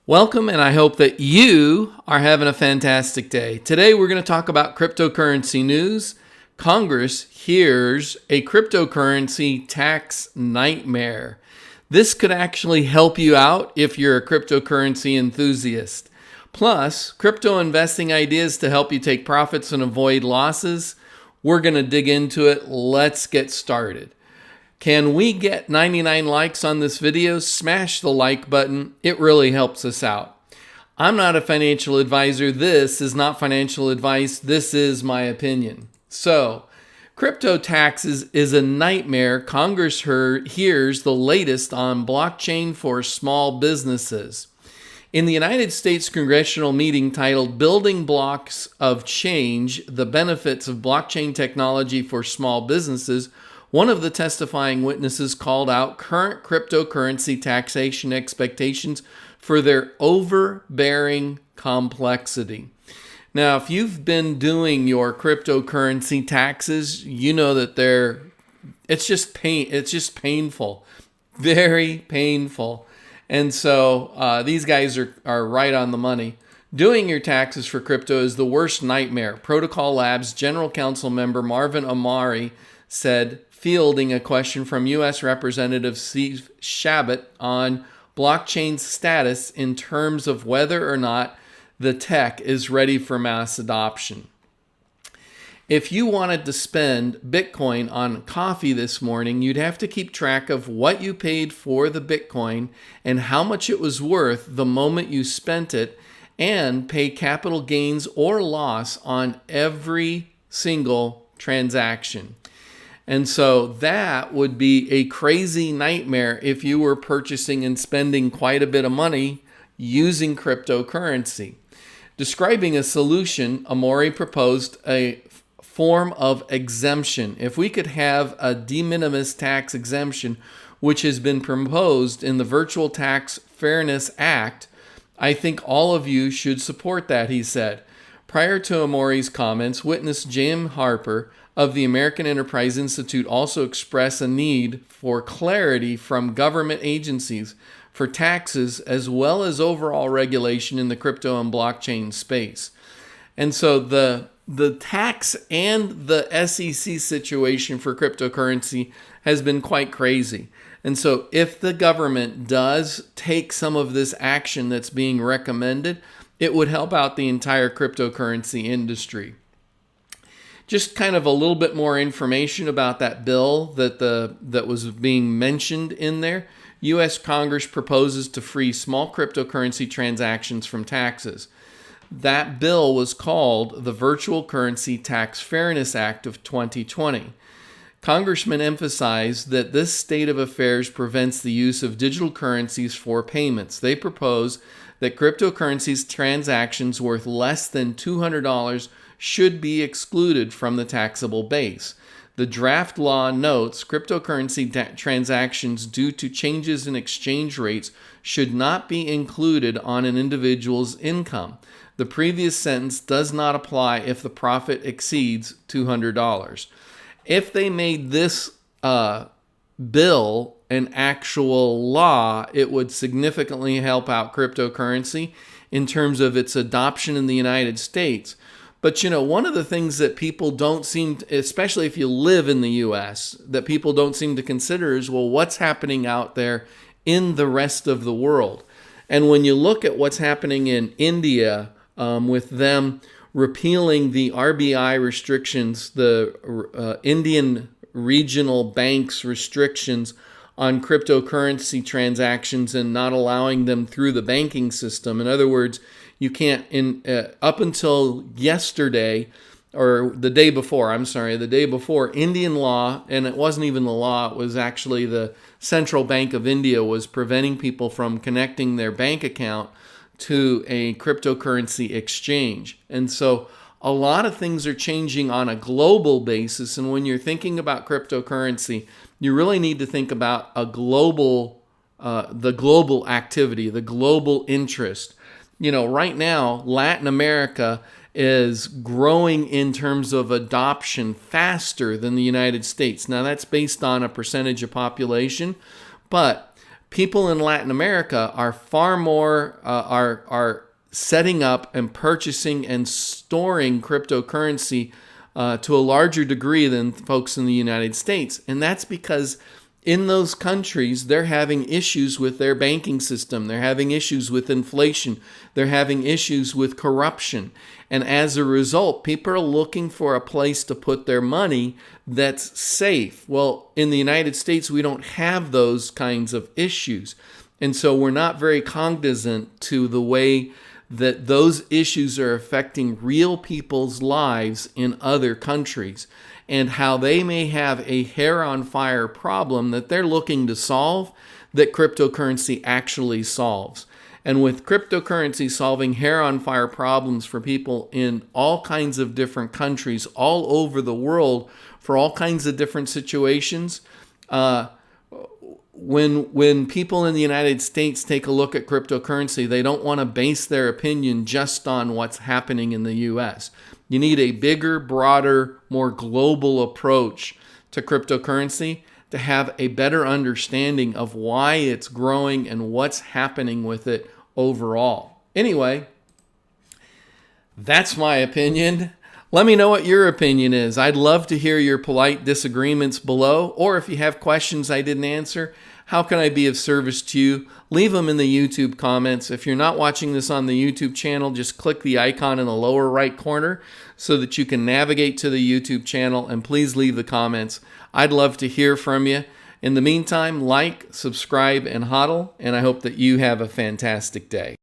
Welcome, and I hope that you are having a fantastic day. Today, we're going to talk about cryptocurrency news. Congress hears a cryptocurrency tax nightmare. This could actually help you out if you're a cryptocurrency enthusiast. Plus, crypto investing ideas to help you take profits and avoid losses. We're going to dig into it. Let's get started. Can we get 99 likes on this video? Smash the like button. It really helps us out. I'm not a financial advisor. This is not financial advice. This is my opinion. So, crypto taxes is a nightmare. Congress hears the latest on blockchain for small businesses. In the United States congressional meeting titled Building Blocks of Change, the Benefits of Blockchain Technology for Small Businesses, one of the testifying witnesses called out current cryptocurrency taxation expectations for their overbearing complexity. Now, if you've been doing your cryptocurrency taxes, you know that it's just painful, very painful. And so these guys are right on the money. Doing your taxes for crypto is the worst nightmare. Protocol Labs General Counsel member Marvin Amari said, fielding a question from U.S. Representative Steve Chabot on blockchain's status in terms of whether or not the tech is ready for mass adoption. If you wanted to spend Bitcoin on coffee this morning, you'd have to keep track of what you paid for the Bitcoin and how much it was worth the moment you spent it, and pay capital gains or loss on every single transaction. And so that would be a crazy nightmare if you were purchasing and spending quite a bit of money using cryptocurrency. Describing a solution, Amori proposed a form of exemption. If we could have a de minimis tax exemption, which has been proposed in the Virtual Tax Fairness Act, I think all of you should support that, he said. Prior to Amori's comments, witness Jim Harper of the American Enterprise Institute also expressed a need for clarity from government agencies for taxes as well as overall regulation in the crypto and blockchain space. And so the tax and the SEC situation for cryptocurrency has been quite crazy. And so if the government does take some of this action that's being recommended, it would help out the entire cryptocurrency industry. Just kind of a little bit more information about that bill that was being mentioned in there. U.S. Congress proposes to free small cryptocurrency transactions from taxes. That bill was called the Virtual Currency Tax Fairness Act of 2020. Congressmen emphasized that this state of affairs prevents the use of digital currencies for payments. They propose that cryptocurrencies transactions worth less than $200 should be excluded from the taxable base. The draft law notes cryptocurrency transactions due to changes in exchange rates should not be included on an individual's income. The previous sentence does not apply if the profit exceeds $200. If they made this bill an actual law, it would significantly help out cryptocurrency in terms of its adoption in the United States. But, one of the things that people don't seem to, especially if you live in the U.S., that people don't seem to consider is, well, what's happening out there in the rest of the world? And when you look at what's happening in India, with them repealing the RBI restrictions, the Indian regional banks restrictions on cryptocurrency transactions and not allowing them through the banking system. In other words, you can't, up until yesterday, or the day before, Indian law, and it wasn't even the law, it was actually the Central Bank of India was preventing people from connecting their bank account to a cryptocurrency exchange. And so a lot of things are changing on a global basis, and when you're thinking about cryptocurrency, you really need to think about the global activity, the global interest. Right now, Latin America is growing in terms of adoption faster than the United States. Now, that's based on a percentage of population, but people in Latin America are far more are setting up and purchasing and storing cryptocurrency to a larger degree than folks in the United States. And that's because in those countries, they're having issues with their banking system. They're having issues with inflation. They're having issues with corruption. And as a result, people are looking for a place to put their money that's safe. Well, in the United States, we don't have those kinds of issues. And so we're not very cognizant to the way that those issues are affecting real people's lives in other countries, and how they may have a hair on fire problem that they're looking to solve that cryptocurrency actually solves. And with cryptocurrency solving hair on fire problems for people in all kinds of different countries all over the world for all kinds of different situations, when people in the United States take a look at cryptocurrency, they don't want to base their opinion just on what's happening in the US. You need a bigger, broader, more global approach to cryptocurrency to have a better understanding of why it's growing and what's happening with it overall. Anyway, that's my opinion. Let me know what your opinion is. I'd love to hear your polite disagreements below, or if you have questions I didn't answer, how can I be of service to you? Leave them in the YouTube comments. If you're not watching this on the YouTube channel, just click the icon in the lower right corner so that you can navigate to the YouTube channel, and please leave the comments. I'd love to hear from you. In the meantime, like, subscribe, and hodl, and I hope that you have a fantastic day.